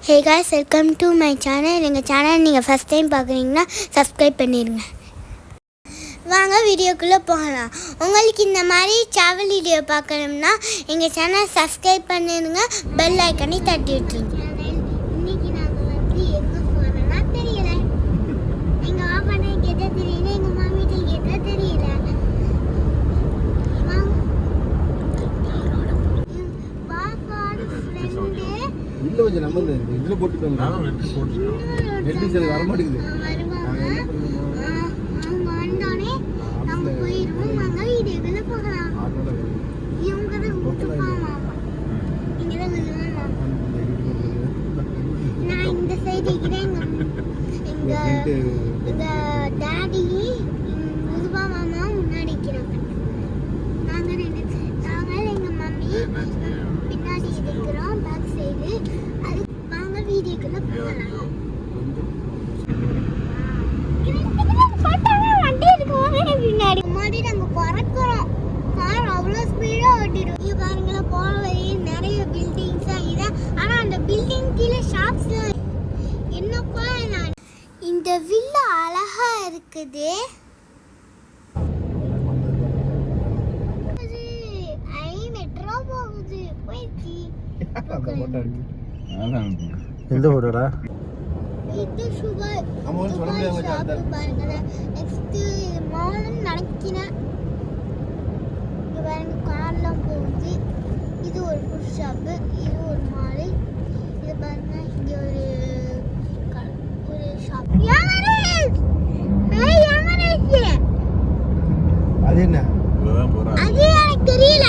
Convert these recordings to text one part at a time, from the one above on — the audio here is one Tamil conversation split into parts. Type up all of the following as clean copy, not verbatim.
Hey guys, welcome to my channel. எங்கள் சேனல் நீங்கள் ஃபஸ்ட் டைம் பார்க்குறீங்கன்னா சப்ஸ்கிரைப் பண்ணிடுங்க. வாங்க வீடியோக்குள்ளே போகலாம். உங்களுக்கு இந்த மாதிரி ட்ராவல் வீடியோ பார்க்கணும்னா எங்கள் சேனல் சப்ஸ்கிரைப் பண்ணிடுங்க, பெல் ஐக்கனை தட்டி விட்டுருங்க. இன்னைக்கு நாங்கள் வந்து எங்கே போகிறோன்னா தெரியல. எங்கள் பாப்பானை கேட்டால் தெரியல, எங்கள் மாமிகிட்ட கேட்டால் தெரியல. பாப்பாவோட ஃப்ரெண்டு இல்ல கொஞ்சம் நம்ம இதுல போட்டுட்டோம். நான் நெட் சரி வர மாட்டேங்குது. அவங்க வந்தானே நம்ம போயிடுவோம். வாங்க வீடியோக்குள்ள போகலாம். இவங்க தான் கூப்பிட்டுப்பாங்க. இங்க தான் விழுவாங்க. நான் இந்த சைடு இருக்கிறேன். இந்த டாடி முதுபா மாமா முன்னாடி இருக்கிறாங்க. நாங்கள் எங்க மம்மி பின்னாடி இருக்கிறோம், பேக் சைடு. அது வாங்க வீடியோக்குள்ள போகலாம். பின்னாடி முன்னாடி நாங்க பறக்கிறோம். கார் அவ்வளோ ஸ்பீடா ஓட்டிடும். இங்க பாருங்களேன், போற வழியே நிறைய பில்டிங்ஸ் இதை. ஆனா அந்த பில்டிங் கீழே ஷாப்ஸ் என்னப்பா. நான் இந்த வில்லா அழகா இருக்குது. மெட்ரோ போகுது. போயிடுச்சு. எந்த போட்டோடா? இது சுகர் ஷாப்பு பாருங்களேன். நெக்ஸ்ட் மால்னு நினைக்கிறேன். இங்க பாருங்க, கார்லாம் போகுது. இது ஒரு ஃபுட் ஷாப்பு, இது ஒரு மால். இது பாருங்க, இங்க ஒரு ஷாப். அது என்ன? அது எனக்கு தெரியல.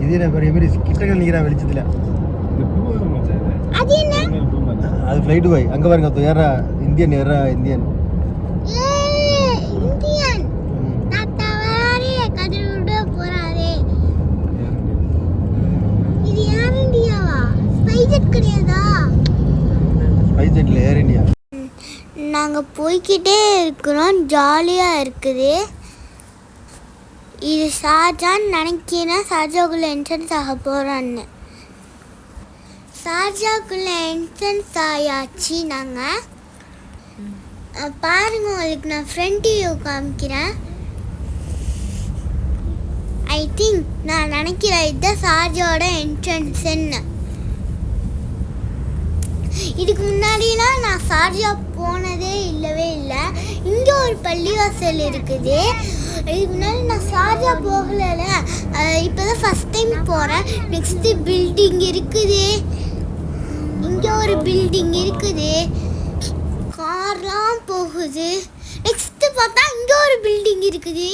இது என்ன பெரிய பெரிய கிட்டங்கள் நிக்கிறா வெளிச்சத்துல. அது என்ன? அது ஃளைட் பாய். அங்க பாருங்க, ஏறா இந்தியன் ஏறா இந்தியன். இந்தியன் தாத்தாவாரே கதிரோட போறாரே. இது ஏர் இந்தியாவா? ஸ்பைஸ்ஜெட் கிடையாதா? ஸ்பைஸ்ஜெட்ல ஏர் இந்தியா. நாங்க போய்கிட்டே இருக்கிறோம், ஜாலியா இருக்குது. இது ஷார்ஜான்னு நினைக்கிறேன். ஷார்ஜாக்குள்ள என்ட்ரன்ஸ் ஆக போறோன்னு. ஷார்ஜாக்குள்ள என்ட்ரன்ஸ் ஆயாச்சு. நாங்கள் பாருங்க, உங்களுக்கு நான் ஃப்ரண்ட் வியூ காமிக்கிறேன். ஐ திங்க் நான் நினைக்கிறேன் இதுதான் ஷார்ஜாவோட என்ட்ரன்ஸ்ன்னு. இதுக்கு முன்னாடிலாம் நான் ஷார்ஜா போனதே இல்லவே இல்லை. இங்கே ஒரு பள்ளிவாசல் இருக்குது. இதுக்கு முன்னாடி நான் ஷார்ஜா போகலை. இப்போ தான் ஃபஸ்ட் டைம் போகிறேன். நெக்ஸ்ட்டு பில்டிங் இருக்குது. இங்கே ஒரு பில்டிங் இருக்குது, கார்லாம் போகுது. நெக்ஸ்ட்டு பார்த்தா இங்கே ஒரு பில்டிங் இருக்குது,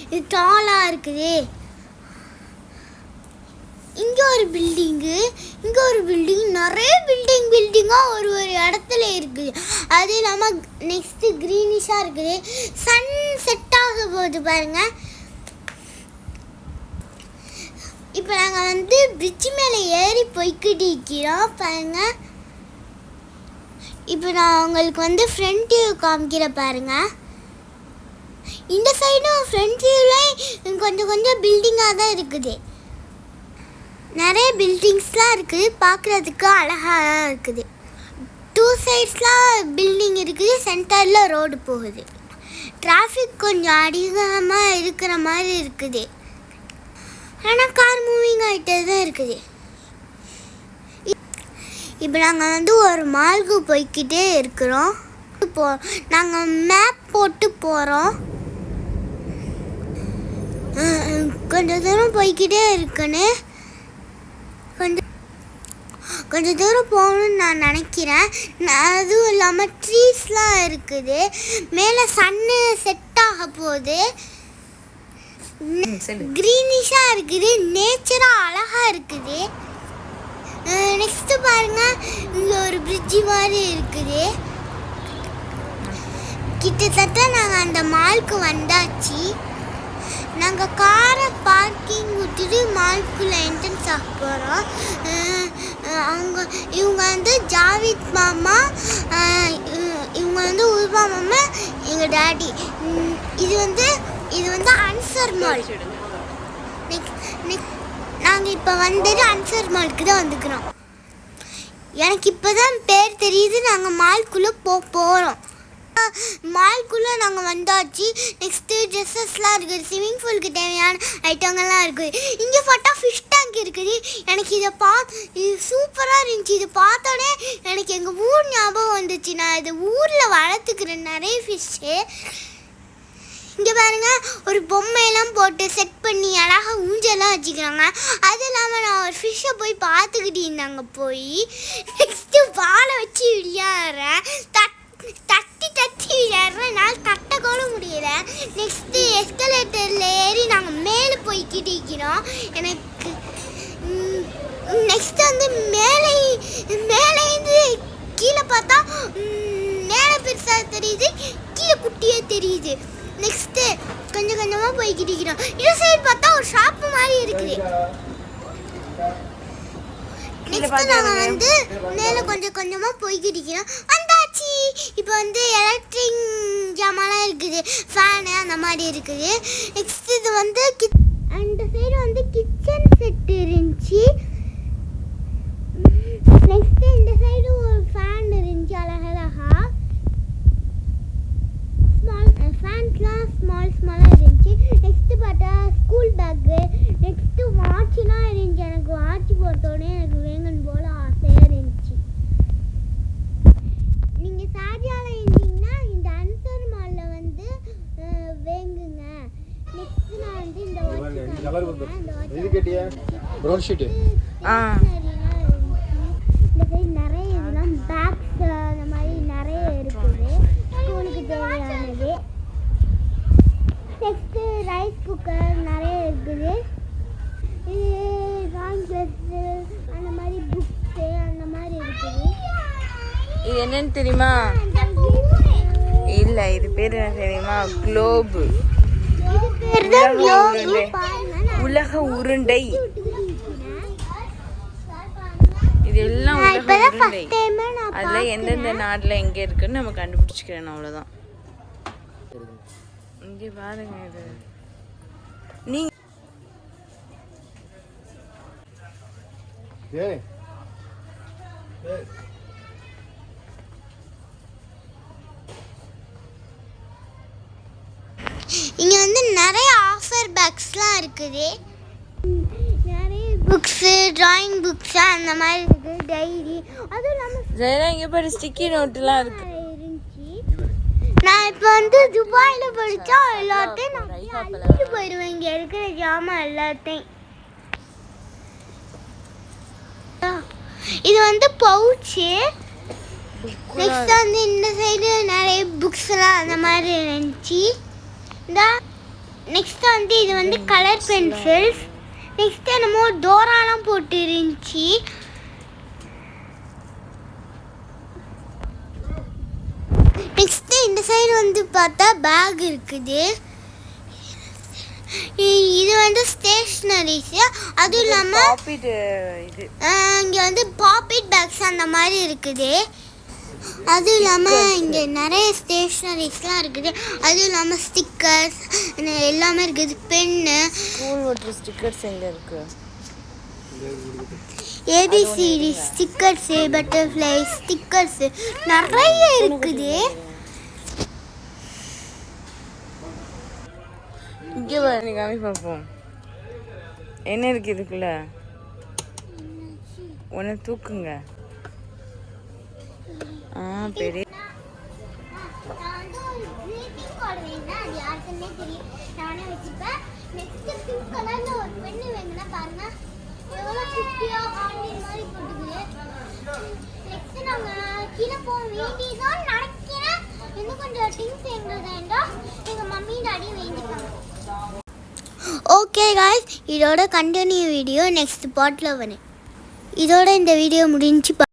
இது டாலாக இருக்குது. இங்கே ஒரு பில்டிங்கு, இங்கே ஒரு பில்டிங், நிறைய பில்டிங்காக ஒரு இடத்துல இருக்குது. அது இல்லாமல் நெக்ஸ்ட்டு க்ரீனிஷாக இருக்குது. சன் செட் ஆக போகுது பாருங்கள். இப்போ நாங்கள் வந்து பிரிட்ஜ் மேலே ஏறி போய்கிட்டு இருக்கிறோம் பாருங்க. இப்போ நான் உங்களுக்கு வந்து ஃப்ரண்ட் வியூ காமிக்கிற பாருங்க. இந்த சைடும் ஃப்ரண்ட் வியூவில் கொஞ்சம் பில்டிங்காக தான் இருக்குது. நிறைய பில்டிங்ஸ்லாம் இருக்குது, பார்க்குறதுக்கு அழகாக இருக்குது. டூ சைட்ஸ்லாம் பில்டிங் இருக்குது, சென்டரில் ரோடு போகுது. டிராஃபிக் கொஞ்சம் அதிகமாக இருக்கிற மாதிரி இருக்குது. ஆனால் கார் மூவிங் ஆகிட்டே தான் இருக்குது. இப்போ நாங்கள் வந்து ஒரு மாலுக்கு போய்கிட்டே இருக்கிறோம். நாங்கள் மேப் போட்டு போகிறோம். கொஞ்சம் தூரம் போய்கிட்டே இருக்குன்னு கொஞ்சம் தூரம் போகணுன்னு நான் நினைக்கிறேன். அதுவும் இல்லாமல் ட்ரீஸ்லாம் இருக்குது. மேலே சன்னு செட் ஆக போகுது. கிரீனிஷாக இருக்குது, நேச்சராக அழகாக இருக்குது. நெக்ஸ்ட்டு பாருங்கள், இங்கே ஒரு பிரிட்ஜு மாதிரி இருக்குது. கிட்டத்தட்ட நாங்கள் அந்த மாலுக்கு வந்தாச்சு. நாங்கள் காரை பார்க்கிங் விட்டுட்டு மாலுக்குள்ளே என்ட்ரன்ஸ் ஆக போகிறோம். இவங்க வந்து ஜாவித் மாமா, இவங்க வந்து உருவா மாமா, எங்கள் டாடி. இது வந்து அன்சர் மால். நாங்கள் இப்போ வந்துட்டு அன்சர் மாலுக்கு தான் வந்துக்கிறோம். எனக்கு இப்போ தான் பேர் தெரியுது. நாங்கள் மால்குள்ளே போகிறோம். மால்குள்ளே நாங்கள் வந்தாச்சு. நெக்ஸ்ட்டு ட்ரெஸ்ஸஸ்லாம் இருக்குது. ஸ்விம்மிங் பூலுக்கு தேவையான ஐட்டங்கள்லாம் இருக்குது. இங்கே பார்த்தா ஃபிஷ் டேங்க் இருக்குது. எனக்கு இது சூப்பராக இருந்துச்சு. இது பார்த்தோன்னே எனக்கு எங்கள் ஊர் ஞாபகம் வந்துச்சு. நான் இது ஊரில் வளர்த்துக்கிறேன் நிறைய ஃபிஷ்ஷு. இங்கே பாருங்க, ஒரு பொம்மையெல்லாம் போட்டு செட் பண்ணி அழகாக ஊஞ்செல்லாம் வச்சுக்கிறாங்க. அது இல்லாமல் நான் ஒரு ஃபிஷ்ஷை போய் பார்த்துக்கிட்டு இருந்தாங்க. போய் நெக்ஸ்ட்டு வாழை வச்சு விளையாடுறேன். தட்டி விளையாடுறேன். என்னால் தட்ட கூட முடியல. நெக்ஸ்ட்டு எஸ்கலேட்டரில் ஏறி நாங்கள் மேலே போய்கிட்டு இருக்கிறோம். எனக்கு நெக்ஸ்ட்டு வந்து மேலேருந்து கீழே பார்த்தா மேலே பெருசாக தெரியுது, கீழே குட்டியாக தெரியுது. நெக்ஸ்ட்டு கொஞ்சம் கொஞ்சமாக போய்கிட்டு இருக்கிறோம். இந்த சைடு பார்த்தா ஒரு ஷாப்பு மாதிரி இருக்குது. நெக்ஸ்ட்டு நாங்கள் வந்து மேலே கொஞ்சம் கொஞ்சமாக போய்கிட்டு இருக்கிறோம். வந்தாச்சு. இப்போ வந்து எலக்ட்ரிக் ஜாமான்லாம் இருக்குது, ஃபேனு அந்த மாதிரி இருக்குது. நெக்ஸ்ட்டு இது வந்து அந்த சைடு வந்து கிச்சன் செட் இருந்துச்சு. நெக்ஸ்ட்டு இந்த சைடு ஒரு ஃபேன் இருந்துச்சு அழகழகா. ஃபேன்ஸ்லாம் ஸ்மாலாக இருந்துச்சு. நெக்ஸ்ட்டு பார்த்தா ஸ்கூல் பேக்கு. நெக்ஸ்ட்டு வாட்ச்லாம் இருந்துச்சு. எனக்கு வாட்ச் போட்டோடனே எனக்கு வேங்கன் போல் ஆசையாக இருந்துச்சு. நீங்கள் சார்ஜாவில் இருந்தீங்கன்னா இந்த அன்சர் மாலில் வந்து வேங்குங்க. நெக்ஸ்ட்டு நான் வந்து இந்த வாட்ச் இந்த சைடு நிறைய இதெல்லாம் பேக்ஸ் அந்த மாதிரி நிறைய இருக்குது ஸ்கூலுக்கு தேவையானது. நெக்ஸ்ட்டு ரைஸ் குக்கர் நிறைய இருக்குது. ட்ராயிங் ப்ளஸ்ஸு அந்த மாதிரி புக்ஸு அந்த மாதிரி இருக்குது. இது என்னன்னு தெரியுமா? இல்லை, இது பேர் என்ன தெரியுமா? குளோபு. இது பேர் தான் குளோபு. உலக உருண்டை. இது எல்லாம் உலக உருண்டை. அதில் எந்தெந்த நாட்டில் எங்கே இருக்குன்னு நம்ம கண்டுபிடிச்சிக்கிறேன். அவ்வளோதான். இங்கே பாருங்க, இது நீங்க இங்கே வந்து நிறைய ஆஃபர் பேக்ஸ்லாம் இருக்குது. நிறைய புக்ஸு, ட்ராயிங் புக்ஸு அந்த மாதிரி இருக்குது. டைரி, அதுவும் இல்லாமல் இங்கே பாரு ஸ்டிக்கி நோட்டுலாம் இருக்கு. நான் இப்போ வந்து துபாயில் படித்தா எல்லாத்தையும் நான் அழிச்சிட்டு போயிடுவேன். இங்கே இருக்கிற ஜாமான் எல்லாத்தையும். இது வந்து பவுச்சு. நெக்ஸ்ட் வந்து இந்த சைடு நிறைய புக்ஸ்லாம் அந்த மாதிரி இருந்துச்சு. இந்த நெக்ஸ்ட் வந்து இது வந்து கலர் பென்சில்ஸ். நெக்ஸ்ட் என்னமோ டோராலாம் போட்டு இருந்துச்சு. நெக்ஸ்ட்டு இந்த சைடு வந்து பார்த்தா பேக் இருக்குது. இது வந்து ஸ்டேஷ்னரிஸு. அதுவும் இல்லாமல் இங்கே வந்து பாப்பிட் பேக்ஸ் அந்த மாதிரி இருக்குது. அதுவும் இல்லாமல் இங்கே நிறைய ஸ்டேஷ்னரிஸ்லாம் இருக்குது. அதுவும் இல்லாமல் ஸ்டிக்கர்ஸ் எல்லாமே இருக்குது. பென்னு, ஸ்கூல் ஓட்டுற ஸ்டிக்கர்ஸ் எங்கே இருக்குது? ஏபிசிடி ஸ்டிக்கர்ஸு, பட்டர்ஃப்ளை ஸ்டிக்கர்ஸு நிறைய இருக்குது. இங்கே நீ காமி பார்ப்போம். என்ன இருக்கு இதுக்குள்ள? ஒன்று தூக்குங்க. பெரிய ஓகே காய்ஸ், இதோட கண்டினியூ வீடியோ நெக்ஸ்ட் பார்ட்டில் வரேன். இதோட இந்த வீடியோ முடிஞ்சு.